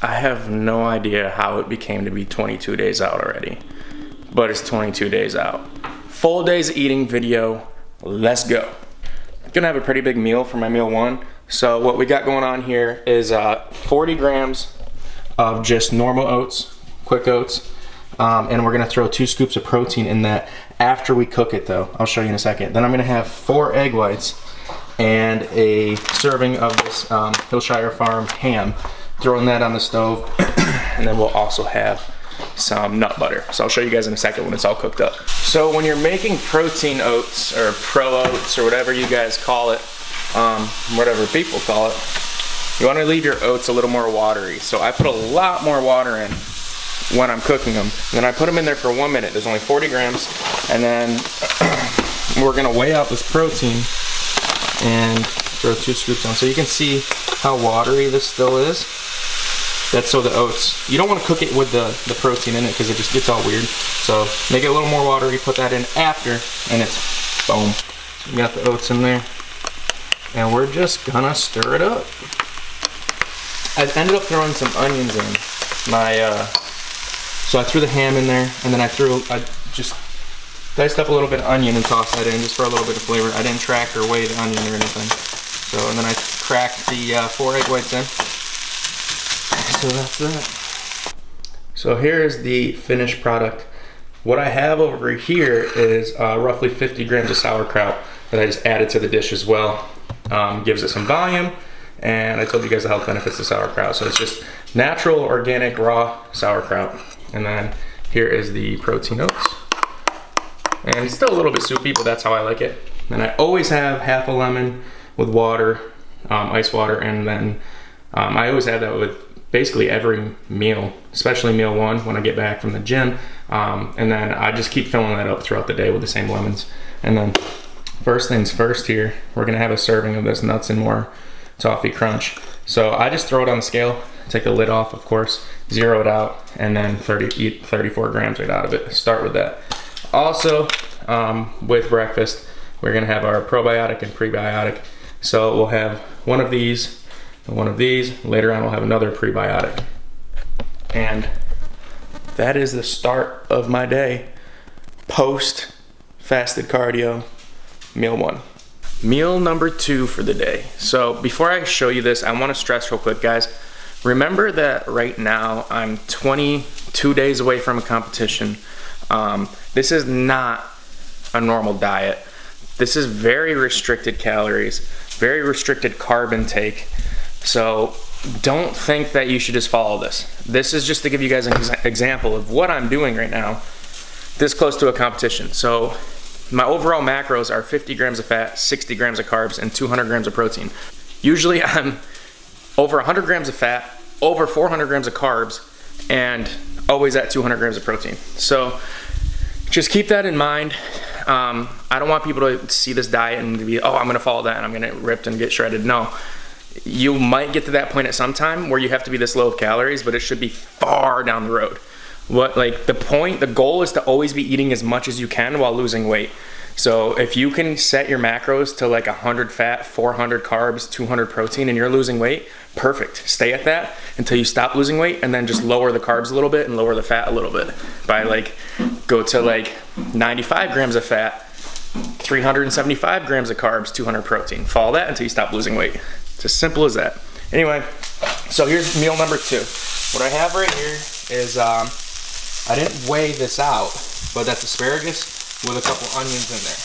I have no idea how it became to be 22 days out already, but it's 22 days out. Full days eating video, let's go. I'm gonna have a pretty big meal for my meal one. So what we got going on here is 40 grams of just normal oats, quick oats, and we're gonna throw 2 scoops of protein in that after we cook it though. I'll show you in a second. Then I'm gonna have 4 egg whites and a serving of this Hillshire Farm ham. Throwing that on the stove, and then we'll also have some nut butter. So I'll show you guys in a second when it's all cooked up. So when you're making protein oats or pro oats or whatever you guys call it, whatever people call it, you want to leave your oats a little more watery. So I put a lot more water in when I'm cooking them. And then I put them in there for 1 minute. There's only 40 grams. And then we're gonna weigh out this protein and throw 2 scoops on. So you can see how watery this still is. That's so the oats, you don't want to cook it with the protein in it because it just gets all weird. So make it a little more watery, put that in after, and it's boom. So we got the oats in there. And we're just gonna stir it up. I ended up throwing some onions in. So I threw the ham in there, and then I just diced up a little bit of onion and tossed that in just for a little bit of flavor. I didn't track or weigh the onion or anything. So, and then I cracked the 4 egg whites in. So that's that. So here's the finished product. What I have over here is roughly 50 grams of sauerkraut that I just added to the dish as well. Gives it some volume, and I told you guys the health benefits of sauerkraut. So it's just natural, organic, raw sauerkraut. And then here is the protein oats. And it's still a little bit soupy, but that's how I like it. And I always have half a lemon with water, ice water, and then I always have that with basically every meal, especially meal one when I get back from the gym. And then I just keep filling that up throughout the day with the same lemons. And then first things first here, we're gonna have a serving of this Nuts and More Toffee Crunch. So I just throw it on the scale, take the lid off, of course, zero it out, and then eat 34 grams right out of it. Start with that. Also, with breakfast, we're gonna have our probiotic and prebiotic. So we'll have one of these and one of these. Later on, we'll have another prebiotic. And that is the start of my day. Post fasted cardio, meal one. Meal number 2 for the day. So before I show you this, I wanna stress real quick, guys. Remember that right now, I'm 22 days away from a competition. This is not a normal diet. This is very restricted calories, very restricted carb intake. So don't think that you should just follow this. This is just to give you guys an example of what I'm doing right now, this close to a competition. So my overall macros are 50 grams of fat, 60 grams of carbs, and 200 grams of protein. Usually I'm over 100 grams of fat, over 400 grams of carbs, and always at 200 grams of protein. So just keep that in mind. I don't want people to see this diet and to be, oh, I'm gonna follow that and I'm gonna get ripped and get shredded. No, you might get to that point at some time where you have to be this low of calories, but it should be far down the road. The goal is to always be eating as much as you can while losing weight. So if you can set your macros to like 100 fat, 400 carbs, 200 protein, and you're losing weight, perfect. Stay at that until you stop losing weight, and then just lower the carbs a little bit and lower the fat a little bit. Go to 95 grams of fat, 375 grams of carbs, 200 protein. Follow that until you stop losing weight. It's as simple as that. Anyway, so here's meal number 2. What I have right here is, I didn't weigh this out, but that's asparagus with a couple onions in there.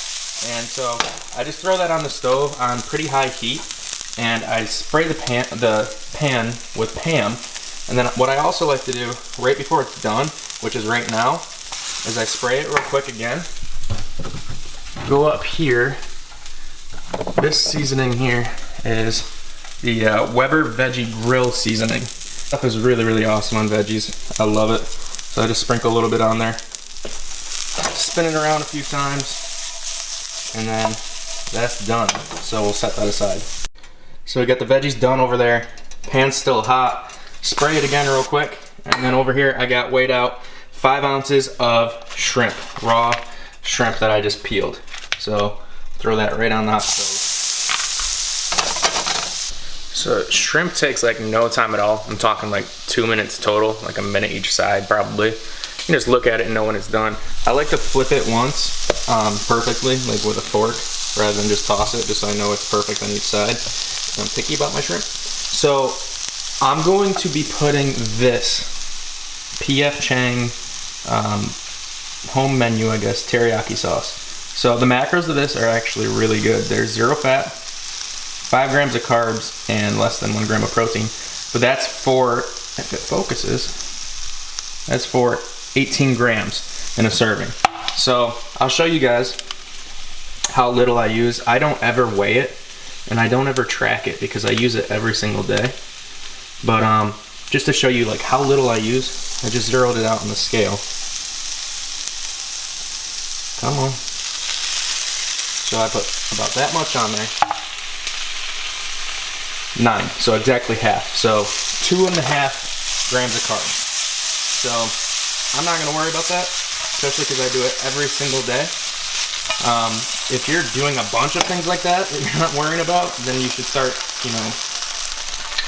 And so I just throw that on the stove on pretty high heat, and I spray the pan with Pam. And then what I also like to do right before it's done, which is right now, is I spray it real quick again. Go up here. This seasoning here is the Weber Veggie Grill seasoning. Stuff is really, really awesome on veggies. I love it. So I just sprinkle a little bit on there. Spin it around a few times, and then that's done. So we'll set that aside. So we got the veggies done over there. Pan's still hot. Spray it again real quick. And then over here I got weighed out 5 ounces of shrimp, raw shrimp that I just peeled. So throw that right on the hot stove. So shrimp takes like no time at all. I'm talking like 2 minutes total, like a minute each side probably. You can just look at it and know when it's done. I like to flip it once perfectly, like with a fork, rather than just toss it, just so I know it's perfect on each side. I'm picky about my shrimp. So I'm going to be putting this P.F. Chang home menu, I guess, teriyaki sauce. So the macros of this are actually really good. There's 0 fat, 5 grams of carbs, and less than 1 gram of protein. But that's for, if it focuses, that's for 18 grams in a serving. So I'll show you guys how little I use. I don't ever weigh it, and I don't ever track it because I use it every single day. But just to show you like how little I use, I just zeroed it out on the scale. Come on. So I put about that much on there. 9, so exactly half. So 2.5 grams of carbs. So I'm not gonna worry about that, especially because I do it every single day. If you're doing a bunch of things like that you're not worrying about, then you should start, you know,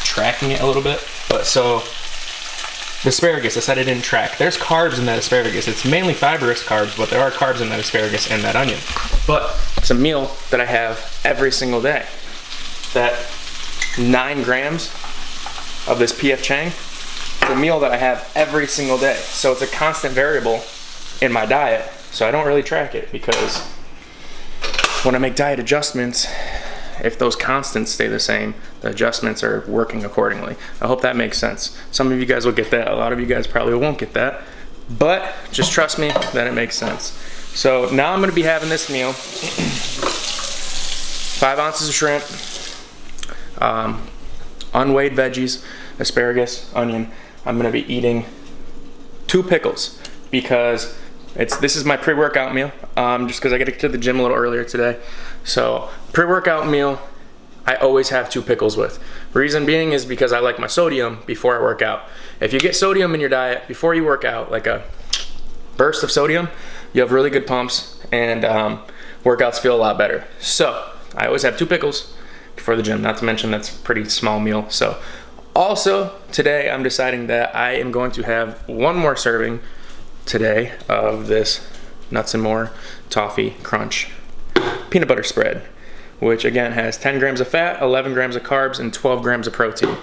tracking it a little bit. But so the asparagus, I said I didn't track. There's carbs in that asparagus. It's mainly fibrous carbs, but there are carbs in that asparagus and that onion. But it's a meal that I have every single day. That 9 grams of this P.F. Chang, it's a meal that I have every single day. So it's a constant variable in my diet. So I don't really track it because when I make diet adjustments, if those constants stay the same, the adjustments are working accordingly. I hope that makes sense. Some of you guys will get that. A lot of you guys probably won't get that. But just trust me that it makes sense. So now I'm gonna be having this meal. 5 ounces of shrimp, unweighed veggies, asparagus, onion. I'm gonna be eating 2 pickles because this is my pre-workout meal, just because I get to get to the gym a little earlier today. So pre-workout meal, I always have 2 pickles with. Reason being is because I like my sodium before I work out. If you get sodium in your diet before you work out, like a burst of sodium, you have really good pumps and workouts feel a lot better. So I always have 2 pickles before the gym, not to mention that's a pretty small meal. So also today I'm deciding that I am going to have 1 more serving today of this Nuts and More Toffee Crunch peanut butter spread, which again has 10 grams of fat, 11 grams of carbs, and 12 grams of protein.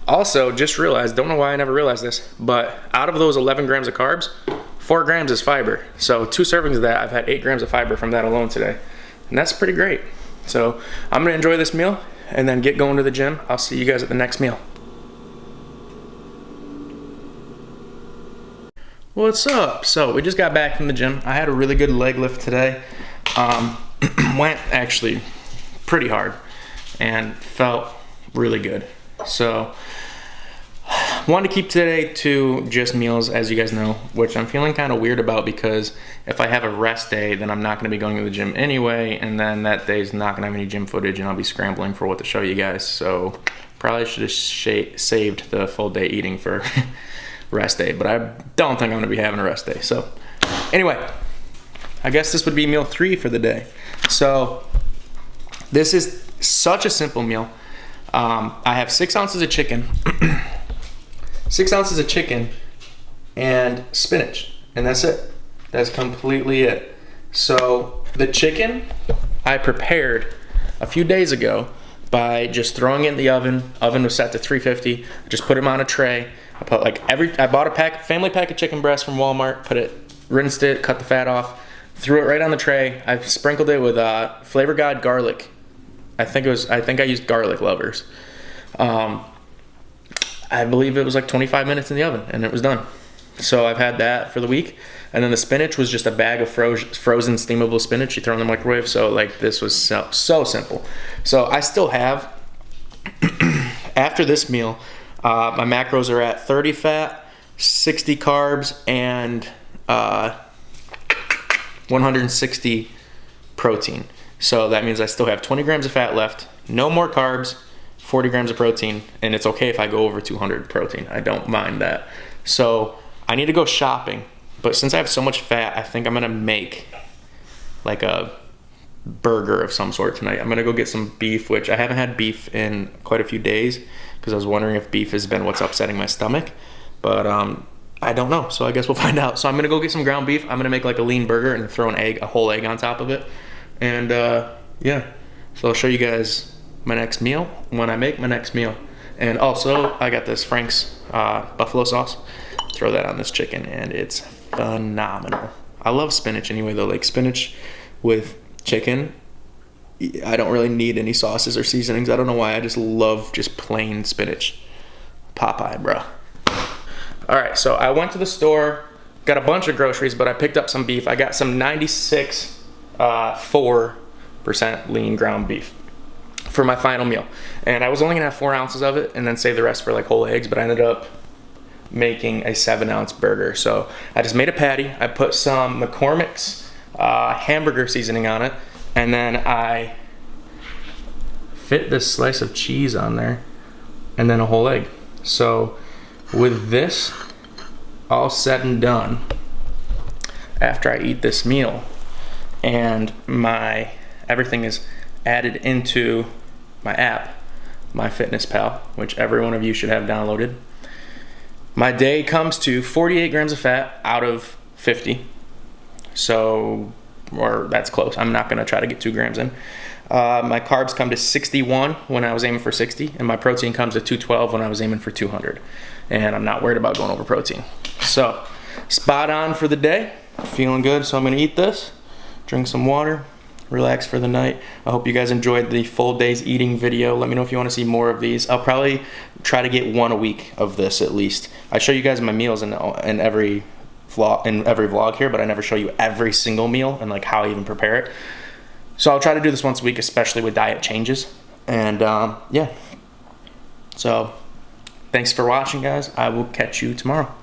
Also, just realized, don't know why I never realized this, but out of those 11 grams of carbs, 4 grams is fiber. So 2 servings of that, I've had 8 grams of fiber from that alone today. And that's pretty great. So I'm gonna enjoy this meal and then get going to the gym. I'll see you guys at the next meal. What's up? So we just got back from the gym. I had a really good leg lift today. Went actually pretty hard and felt really good. So wanted to keep today to just meals, as you guys know, which I'm feeling kind of weird about because if I have a rest day, then I'm not going to be going to the gym anyway, and then that day's not going to have any gym footage and I'll be scrambling for what to show you guys. So probably should have saved the full day eating for rest day, but I don't think I'm gonna be having a rest day. So anyway, I guess this would be meal 3 for the day. So this is such a simple meal. I have 6 ounces of chicken, 6 ounces of chicken and spinach, and that's it. That's completely it. So the chicken I prepared a few days ago by just throwing it in the oven. Oven was set to 350. Just put them on a tray. I bought a family pack of chicken breasts from Walmart, rinsed it, cut the fat off, threw it right on the tray. I sprinkled it with Flavor God garlic. I think I used Garlic Lovers. I believe it was like 25 minutes in the oven and it was done. So I've had that for the week. And then the spinach was just a bag of frozen steamable spinach you throw in the microwave. So like this was so simple. So I still have, after this meal, my macros are at 30 fat, 60 carbs, and 160 protein. So that means I still have 20 grams of fat left, no more carbs, 40 grams of protein, and it's okay if I go over 200 protein. I don't mind that. So I need to go shopping, but since I have so much fat, I think I'm gonna make like a burger of some sort tonight. I'm gonna go get some beef, which I haven't had beef in quite a few days because I was wondering if beef has been what's upsetting my stomach, but I don't know, so I guess we'll find out. So I'm gonna go get some ground beef. I'm gonna make like a lean burger and throw a whole egg on top of it, and yeah, so I'll show you guys my next meal when I make my next meal. And also I got this Frank's buffalo sauce. Throw that on this chicken and it's phenomenal. I love spinach anyway though, like spinach with chicken, I don't really need any sauces or seasonings. I don't know why, I just love just plain spinach. Popeye, bro. All right, so I went to the store, got a bunch of groceries, but I picked up some beef. I got some 96 4% lean ground beef for my final meal. And I was only gonna have 4 ounces of it and then save the rest for like whole eggs, but I ended up making a 7-ounce burger. So I just made a patty. I put some McCormick's hamburger seasoning on it, and then I fit this slice of cheese on there and then a whole egg. So with this all said and done, after I eat this meal and my everything is added into my app, MyFitnessPal, which every one of you should have downloaded, my day comes to 48 grams of fat out of 50. So, or that's close. I'm not gonna try to get 2 grams in. My carbs come to 61 when I was aiming for 60, and my protein comes to 212 when I was aiming for 200. And I'm not worried about going over protein. So, spot on for the day. Feeling good, so I'm gonna eat this, drink some water, relax for the night. I hope you guys enjoyed the full day's eating video. Let me know if you want to see more of these. I'll probably try to get 1 a week of this at least. I show you guys my meals in every vlog here, but I never show you every single meal and like how I even prepare it. So I'll try to do this once a week, especially with diet changes. And yeah, so thanks for watching, guys. I will catch you tomorrow.